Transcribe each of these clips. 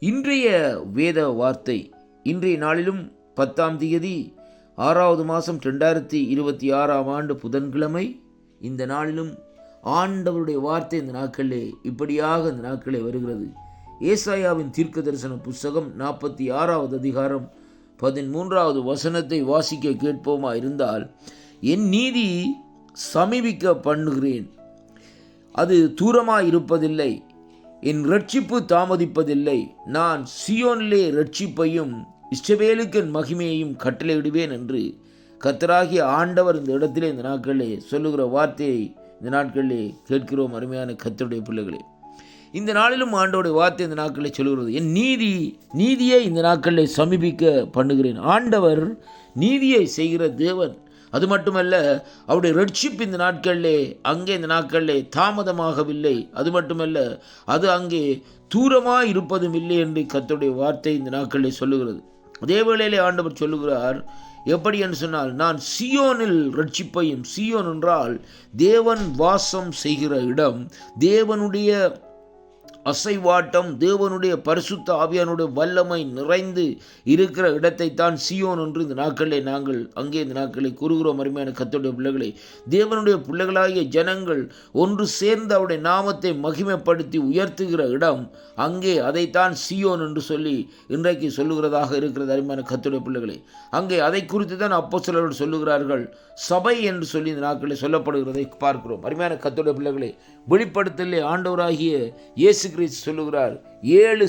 இன்றைய வேத வார்த்தை இன்றைய நாளிலும் 10ஆம் தேதி 6வது மாதம் 2026ஆம் ஆண்டு புதன்கிழமை. இந்த நாளிலும் ஆண்டவருடைய வார்த்தை இந்த நாட்களிலே இப்படியாக இந்த நாட்களே வருகிறது. ஏசாயாவின் தீர்க்க தரிசன புஸ்தகம் 46வது அதிகாரம் 13வது வசனத்தை வாசிக்க கேட்போமா இருந்தால், என் நீதி சமீபிக்க பண்ணுகிறேன், அது தூரமாய் இருப்பதில்லை, என் இரட்சிப்பு தாமதிப்பதில்லை, நான் சியோனிலே இரட்சிப்பையும் இஸ்ரவேலுக்கு என் மகிமையையும் கட்டளையிடுவேன் என்று கர்த்தராகிய ஆண்டவர் இந்த இடத்திலே இந்த நாட்களிலே சொல்லுகிற வார்த்தையை இந்த நாட்களிலே கேட்கிறோம். அருமையான கர்த்தருடைய பிள்ளைகளே, இந்த நாளிலும் ஆண்டவருடைய வார்த்தை இந்த நாட்களில் சொல்லுகிறது, என் நீதியை இந்த நாட்களில் சமீபிக்க பண்ணுகிறேன். ஆண்டவர் நீதியை செய்கிற தேவன். அது மட்டுமல்ல, அவருடைய ரட்சிப்பு இந்த நாட்களிலே இந்த நாட்களிலே தாமதமாகவில்லை. அது மட்டுமல்ல, அது அங்கே தூரமாக இருப்பதும் இல்லை என்று கர்த்தருடைய வார்த்தை இந்த நாட்களிலே சொல்லுகிறது. அதே வேளையிலே ஆண்டவர் சொல்லுகிறார், எப்படி என்று சொன்னால், நான் சியோனில் ரட்சிப்பையும், சியோன் என்றால் தேவன் வாசம் செய்கிற இடம், தேவனுடைய அசைவாட்டம், தேவனுடைய பரிசுத்த ஆவியானுடைய வல்லமை நிறைந்து இருக்கிற இடத்தை தான் சியோன் என்று இந்த நாட்களிலே நாங்கள் அங்கே இந்த நாட்களை கூறுகிறோம். அருமையான கர்த்தருடைய பிள்ளைகளை, தேவனுடைய பிள்ளைகளாகிய ஜனங்கள் ஒன்று சேர்ந்து அவருடைய நாமத்தை மகிமைப்படுத்தி உயர்த்துகிற இடம் அங்கே, அதைத்தான் சியோன் என்று சொல்லி இன்றைக்கு சொல்லுகிறதாக இருக்கிறது. அருமையான கர்த்தருடைய பிள்ளைகளை, அங்கே அதை குறித்து தான் அப்போஸ்தலர்கள் சொல்லுகிறார்கள், சபை என்று சொல்லி இந்த நாட்களில் சொல்லப்படுகிறதை பார்க்கிறோம். அருமையான கர்த்தருடைய பிள்ளைகளை, வெளிப்படுத்தலே ஆண்டவராகிய இயேசு கிறிஸ்து சொல்லுகிறார், 7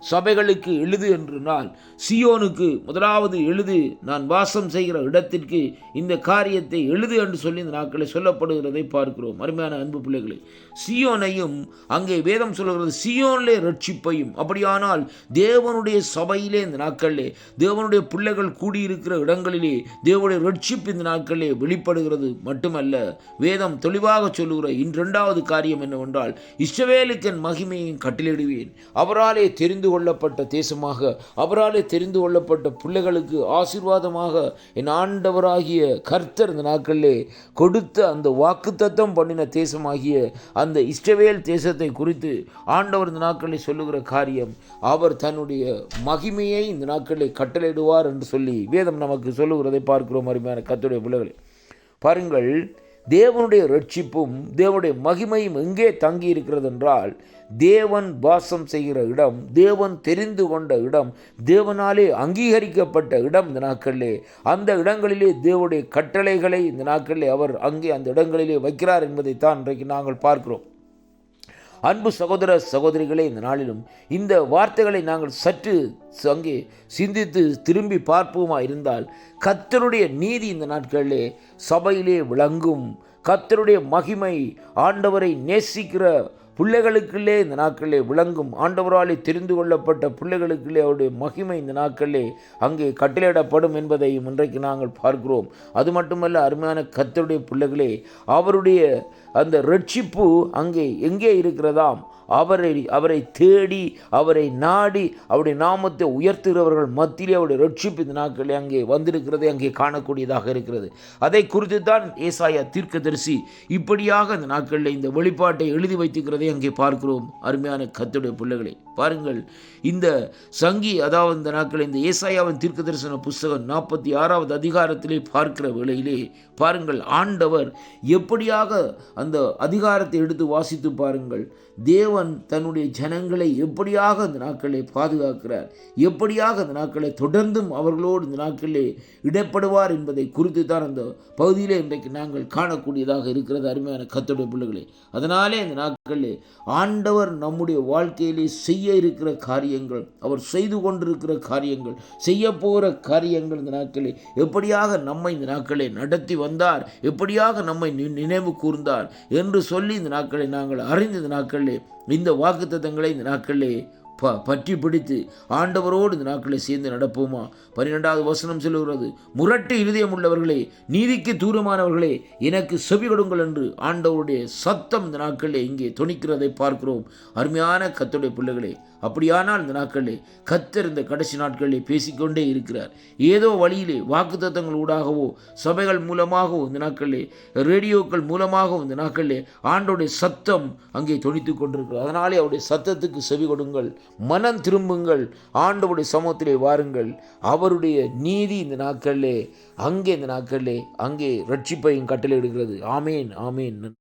சபைகளுக்கு எழுது என்று, நான் சியோனுக்கு முதலாவது எழுது, நான் வாசம் செய்கிற இடத்திற்கு இந்த காரியத்தை எழுது என்று சொல்லி இந்த நாட்களில் சொல்லப்படுகிறதை பார்க்கிறோம். அருமையான அன்பு பிள்ளைகளை, சியோனையும் அங்கே வேதம் சொல்லுகிறது, சியோனிலே ரட்சிப்பையும். அப்படியானால் தேவனுடைய சபையிலே இந்த நாட்களிலே, தேவனுடைய பிள்ளைகள் கூடியிருக்கிற இடங்களிலே தேவனுடைய ரட்சிப்பு இந்த நாட்களிலே வெளிப்படுகிறது. மட்டுமல்ல, வேதம் தெளிவாக சொல்லுகிற இரண்டாவது காரியம் என்னவென்றால், இஸ்ரவேலுக்கு என் மகிமையும் கட்டளையிடுவேன். அவராலே தெரிந்து கொள்ளப்பட்ட தேசமாக, அவராலே தெரிந்து கொள்ளப்பட்ட பிள்ளைகளுக்கு ஆசீர்வாதமாக என் ஆண்டவராகிய கர்த்தர் இந்த நாட்களிலே கொடுத்த அந்த வாக்குத்தத்தம் பண்ணின தேசமாகிய அந்த இஸ்ரவேல் தேசத்தை குறித்து ஆண்டவர் இந்த நாட்களில் சொல்லுகிற காரியம், அவர் தன்னுடைய மகிமையை இந்த நாட்களில் கட்டளையிடுவார் என்று சொல்லி வேதம் நமக்கு சொல்லுகிறதை பார்க்கிறோம். அருமையான கர்த்தருடைய பிள்ளைகளே, பாருங்கள், தேவனுடைய ரட்சிப்பும் தேவனுடைய மகிமையும் எங்கே தங்கி இருக்கிறது என்றால், தேவன் வாசம் செய்கிற இடம், தேவன் தெரிந்து கொண்ட இடம், தேவனாலே அங்கீகரிக்கப்பட்ட இடம் இந்த நாட்களிலே, அந்த இடங்களிலே தேவனுடைய கட்டளைகளை இந்த நாட்களிலே அவர் அங்கே அந்த இடங்களிலே வைக்கிறார் என்பதைத்தான் இன்றைக்கு நாங்கள் பார்க்கிறோம். அன்பு சகோதர சகோதரிகளே, இந்த நாளிலும் இந்த வார்த்தைகளை நாங்கள் சற்று அங்கே சிந்தித்து திரும்பி பார்ப்போமா இருந்தால், கர்த்தருடைய நீதி இந்த நாட்களிலே சபையிலே விளங்கும். கர்த்தருடைய மகிமை ஆண்டவரை நேசிக்கிற பிள்ளைகளுக்குள்ளே இந்த நாட்களிலே விளங்கும். ஆண்டவராலே தெரிந்து கொள்ளப்பட்ட பிள்ளைகளுக்குள்ளே அவருடைய மகிமை இந்த நாட்களிலே அங்கே கட்டளையிடப்படும் என்பதையும் இன்றைக்கு நாங்கள் பார்க்கிறோம். அது மட்டுமல்ல, அருமையான கர்த்தருடைய பிள்ளைகளே, அவருடைய அந்த ரட்சிப்பு அங்கே எங்கே இருக்கிறதாம், அவரை தேடி, அவரை நாடி, அவருடைய நாமத்தை உயர்த்துகிறவர்கள் மத்தியிலே அவருடைய ரட்சிப்பு இந்த நாட்களிலே அங்கே வந்திருக்கிறதை அங்கே காணக்கூடியதாக இருக்கிறது. அதை குறித்து தான் ஏசாயா தீர்க்கதரிசி இப்படியாக இந்த நாட்களில் இந்த வெளிப்பாட்டை எழுதி வைத்துக்கிறதை அங்கே பார்க்கிறோம். அருமையான கர்த்தருடைய பிள்ளைகளை, பாருங்கள், இந்த அதாவது இந்த நாட்களில் இந்த ஏசாயாவின் தீர்க்க தரிசன புஸ்தகம் 46வது அதிகாரத்திலே பார்க்கிற வேளையிலே பாருங்கள், ஆண்டவர் எப்படியாக அந்த அதிகாரத்தை எடுத்து வாசித்து பாருங்கள், தேவன் தன்னுடைய ஜனங்களை எப்படியாக இந்த நாட்களை பாதுகாக்கிறார், எப்படியாக இந்த நாட்களை தொடர்ந்தும் அவர்களோடு இந்த நாட்களிலே இடப்படுவார் என்பதை குறித்து தான் அந்த பகுதியிலே இன்றைக்கு நாங்கள் காணக்கூடியதாக இருக்கிறது. அருமையான கர்த்தருடைய பிள்ளைகளே, அதனாலே இந்த நாட்களிலே ஆண்டவர் நம்முடைய வாழ்க்கையிலே செய்ய இருக்கிற காரியங்கள், அவர் செய்து கொண்டிருக்கிற காரியங்கள், செய்ய போகிற காரியங்கள் இந்த நாட்களில் எப்படியாக நம்மை இந்த நாட்களை நடத்தி வந்தார், எப்படியாக நம்மை நினைவு கூர்ந்தார் என்று சொல்லி இந்த நாட்களை நாங்கள் அறிந்த இந்த நாட்களிலே இந்த வாக்குத்தத்தங்களை இந்த நாட்களிலே பற்றி பிடித்து ஆண்டவரோடு இந்த நாட்களை சேர்ந்து நடப்போமா? 12வது வசனம் சொல்லுகிறது, முரட்டு இருதயம் உள்ளவர்களே, நீதிக்கு தூரமானவர்களே, எனக்கு செவி கொடுங்கள் என்று ஆண்டவருடைய சத்தம் இந்த நாட்களிலே இங்கே தொனிக்கிறதை பார்க்கிறோம். அருமையான கர்த்தருடைய பிள்ளைகளே, அப்படியானால் இந்த நாட்களிலே கர்த்தர் இந்த கடைசி நாட்களிலே பேசிக்கொண்டே இருக்கிறார். ஏதோ வழியிலே வாக்குத்தத்தங்கள் ஊடாகவோ, சபைகள் மூலமாகவோ, இந்த நாட்களிலே ரேடியோக்கள் மூலமாகவும் இந்த நாட்களிலே ஆண்டவருடைய சத்தம் அங்கே தொனித்து கொண்டிருக்கிறார். அதனாலே அவருடைய சத்தத்துக்கு செவி கொடுங்கள். மனம் திரும்புங்கள், ஆண்டவருடைய சமூகத்திலே வாருங்கள். அவருடைய நீதி இந்த நாட்களிலே அங்கே ரட்சிப்பையும் கட்டளை எடுக்கிறது. ஆமேன், ஆமேன்.